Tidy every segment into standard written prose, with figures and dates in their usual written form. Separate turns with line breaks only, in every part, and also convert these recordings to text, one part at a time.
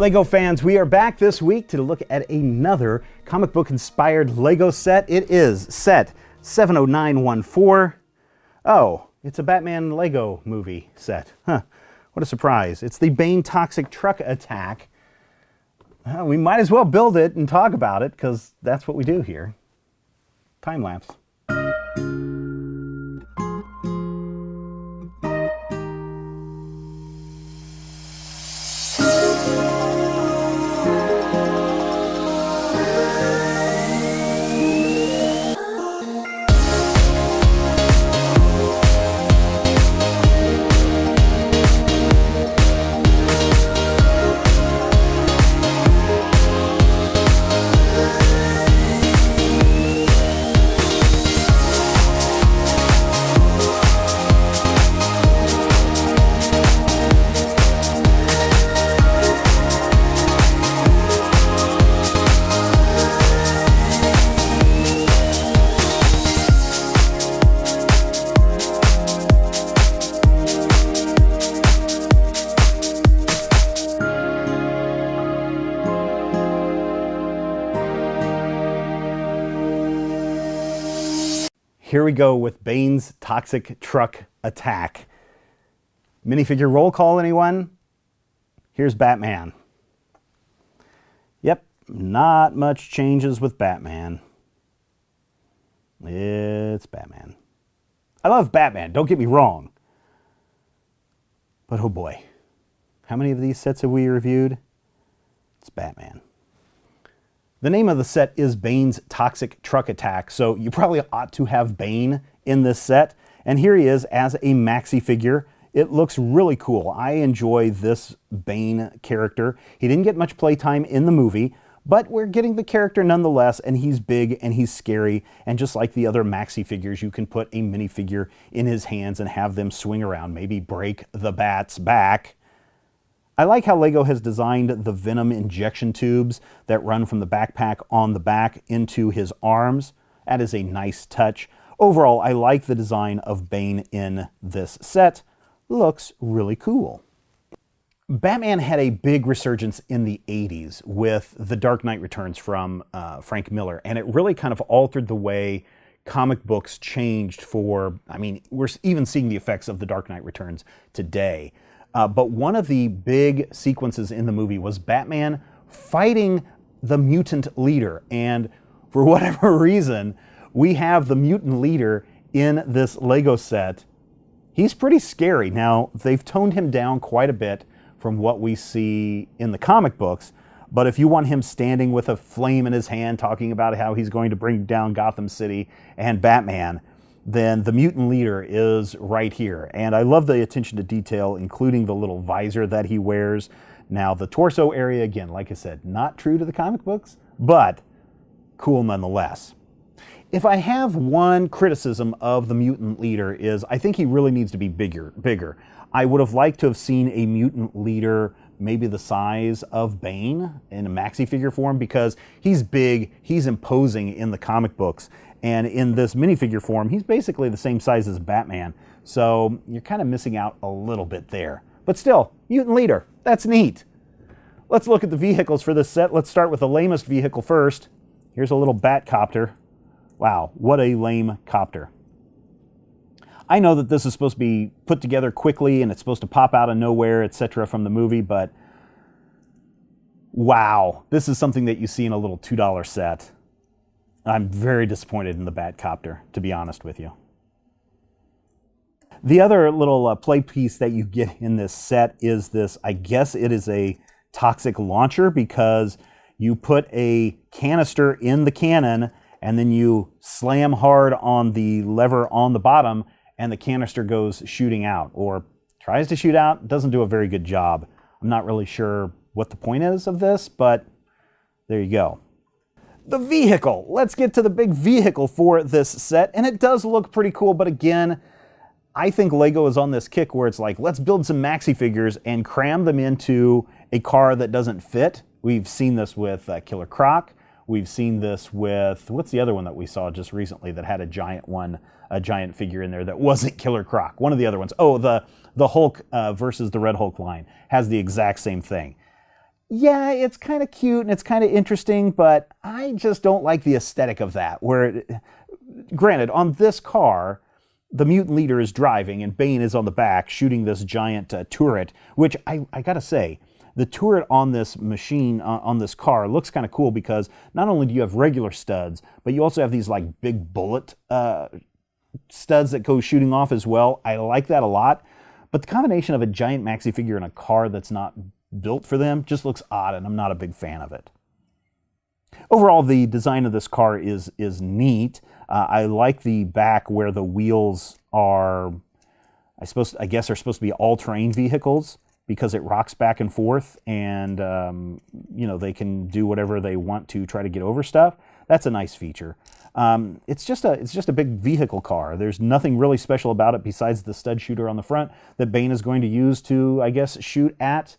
Lego fans, we are back this week to look at another comic book inspired Lego set. It is set 70914. Oh, it's a Batman Lego movie set. Huh, what a surprise. It's the Bane Toxic Truck Attack. We might as well build it and talk about it because that's what we do here. Time lapse. Here we go with Bane's Toxic Truck Attack. Minifigure roll call, anyone? Here's Batman. Yep, not much changes with Batman. It's Batman. I love Batman, don't get me wrong. But oh boy, how many of these sets have we reviewed? It's Batman. The name of the set is Bane's Toxic Truck Attack, so you probably ought to have Bane in this set. And here he is as a maxi figure. It looks really cool. I enjoy this Bane character. He didn't get much playtime in the movie, but we're getting the character nonetheless, and he's big and he's scary. And just like the other maxi figures, you can put a minifigure in his hands and have them swing around, maybe break the Bat's back. I like how Lego has designed the Venom injection tubes that run from the backpack on the back into his arms. That is a nice touch. Overall, I like the design of Bane in this set. Looks really cool. Batman had a big resurgence in the 80s with The Dark Knight Returns from Frank Miller, and it really kind of altered the way comic books changed for, I mean, we're even seeing the effects of The Dark Knight Returns today. But one of the big sequences in the movie was Batman fighting the Mutant Leader. And for whatever reason, we have the Mutant Leader in this Lego set. He's pretty scary. Now, they've toned him down quite a bit from what we see in the comic books. But if you want him standing with a flame in his hand talking about how he's going to bring down Gotham City and Batman, then the Mutant Leader is right here. And I love the attention to detail, including the little visor that he wears. Now, the torso area, again, like I said, not true to the comic books, but cool nonetheless. If I have one criticism of the Mutant Leader is I think he really needs to be bigger. I would have liked to have seen a Mutant Leader maybe the size of Bane in a maxi figure form, because he's big, he's imposing in the comic books. And in this minifigure form, he's basically the same size as Batman. So you're kind of missing out a little bit there. But still, Mutant Leader, that's neat. Let's look at the vehicles for this set. Let's start with the lamest vehicle first. Here's a little Batcopter. Wow, what a lame copter. I know that this is supposed to be put together quickly and it's supposed to pop out of nowhere, etc. from the movie, but wow, this is something that you see in a little $2 set. I'm very disappointed in the Batcopter, to be honest with you. The other little play piece that you get in this set is this, I guess it is a toxic launcher, because you put a canister in the cannon and then you slam hard on the lever on the bottom and the canister goes shooting out, or tries to shoot out. Doesn't do a very good job. I'm not really sure what the point is of this, but there you go. The vehicle. Let's get to the big vehicle for this set, and it does look pretty cool, but again, I think Lego is on this kick where it's like, let's build some maxi figures and cram them into a car that doesn't fit. We've seen this with Killer Croc. We've seen this with, what's the other one that we saw just recently that had a giant figure in there that wasn't Killer Croc? One of the other ones. Oh, the Hulk versus the Red Hulk line has the exact same thing. Yeah, it's kind of cute and it's kind of interesting, but I just don't like the aesthetic of that. Granted, on this car, the mutant leader is driving and Bane is on the back shooting this giant turret, which I gotta say, the turret on this machine, on this car, looks kind of cool because not only do you have regular studs, but you also have these like big bullet studs that go shooting off as well. I like that a lot, but the combination of a giant maxi figure and a car that's not built for them just looks odd, and I'm not a big fan of it. Overall, the design of this car is neat. I like the back where the wheels are, I guess are supposed to be all-terrain vehicles because it rocks back and forth, and you know, they can do whatever they want to try to get over stuff. That's a nice feature. It's just a big vehicle car. There's nothing really special about it besides the stud shooter on the front that Bane is going to use to, I guess, shoot at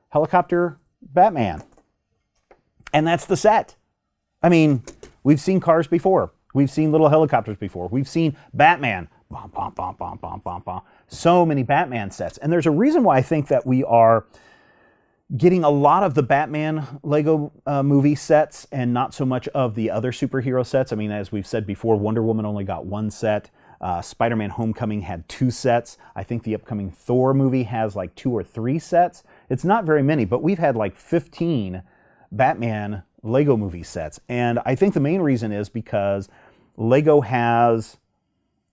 Helicopter Batman. And that's the set. I mean, we've seen cars before. We've seen little helicopters before. We've seen Batman. Bom, bom, bom, bom, bom, bom, bom. So many Batman sets. And there's a reason why I think that we are getting a lot of the Batman Lego movie sets and not so much of the other superhero sets. I mean, as we've said before, Wonder Woman only got one set. Spider-Man Homecoming had 2 sets. I think the upcoming Thor movie has like 2 or 3 sets. It's not very many, but we've had like 15 Batman Lego movie sets. And I think the main reason is because Lego has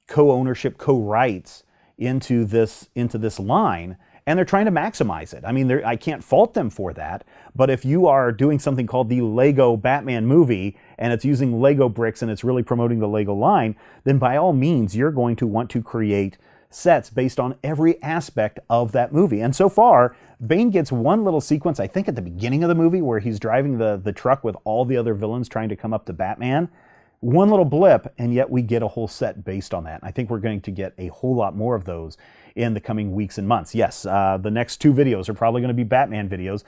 co-ownership, co-rights into this line, and they're trying to maximize it. I mean, I can't fault them for that, but if you are doing something called the Lego Batman movie, and it's using Lego bricks and it's really promoting the Lego line, then by all means, you're going to want to create sets based on every aspect of that movie. And so far, Bane gets one little sequence, I think at the beginning of the movie, where he's driving the truck with all the other villains trying to come up to Batman. One little blip, and yet we get a whole set based on that. I think we're going to get a whole lot more of those in the coming weeks and months. Yes, the next 2 videos are probably going to be Batman videos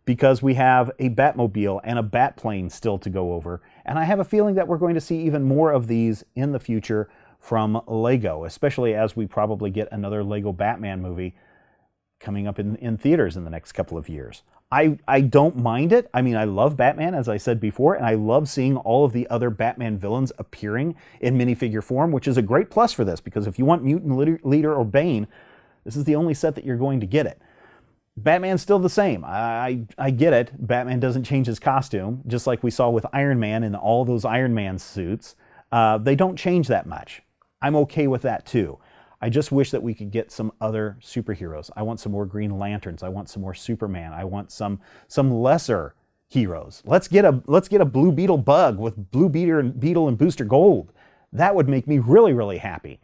because we have a Batmobile and a Batplane still to go over. And I have a feeling that we're going to see even more of these in the future from Lego, especially as we probably get another Lego Batman movie coming up in theaters in the next couple of years. I don't mind it. I mean, I love Batman, as I said before, and I love seeing all of the other Batman villains appearing in minifigure form, which is a great plus for this, because if you want Mutant Leader or Bane, this is the only set that you're going to get it. Batman's still the same. I get it. Batman doesn't change his costume, just like we saw with Iron Man in all those Iron Man suits. They don't change that much. I'm okay with that too. I just wish that we could get some other superheroes. I want some more Green Lanterns. I want some more Superman. I want some lesser heroes. Let's get a Blue Beetle Bug with Blue Beetle and Booster Gold. That would make me really, really happy.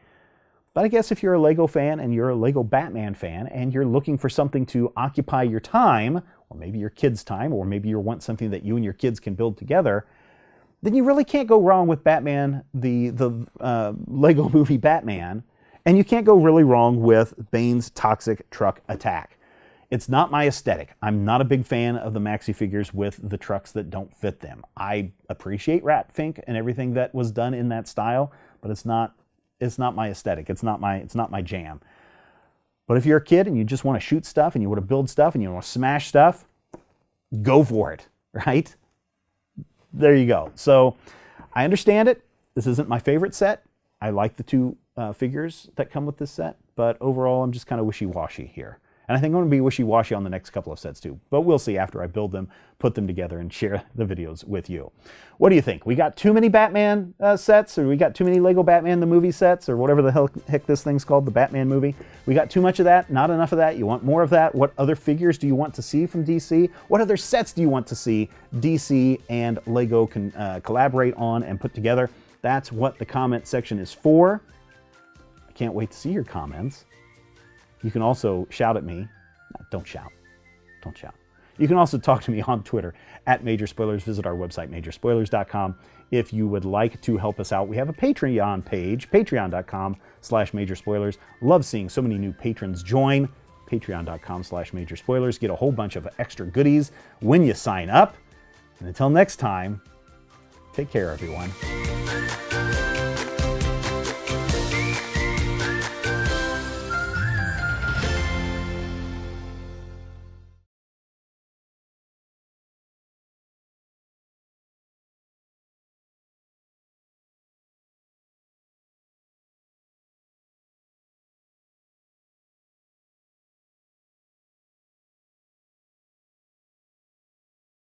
But I guess if you're a Lego fan and you're a Lego Batman fan and you're looking for something to occupy your time, or maybe your kids' time, or maybe you want something that you and your kids can build together, then you really can't go wrong with Batman, the Lego movie Batman. And you can't go really wrong with Bane's Toxic Truck Attack. It's not my aesthetic. I'm not a big fan of the maxi figures with the trucks that don't fit them. I appreciate Ratfink and everything that was done in that style, but it's not my aesthetic. It's not my jam. But if you're a kid and you just want to shoot stuff and you want to build stuff and you want to smash stuff, go for it, right? There you go. So I understand it. This isn't my favorite set. I like the 2 figures that come with this set, but overall I'm just kind of wishy-washy here. And I think I'm going to be wishy-washy on the next couple of sets too, but we'll see after I build them, put them together, and share the videos with you. What do you think? We got too many Batman sets, or we got too many Lego Batman the movie sets, or whatever the heck this thing's called, the Batman movie? We got too much of that, not enough of that? You want more of that? What other figures do you want to see from DC? What other sets do you want to see DC and Lego can collaborate on and put together? That's what the comment section is for. I can't wait to see your comments. You can also shout at me. No, don't shout. Don't shout. You can also talk to me on Twitter at Major Spoilers. Visit our website, majorspoilers.com. If you would like to help us out, we have a Patreon page, patreon.com/majorspoilers. Love seeing so many new patrons join. Patreon.com/majorspoilers. Get a whole bunch of extra goodies when you sign up. And until next time, take care, everyone.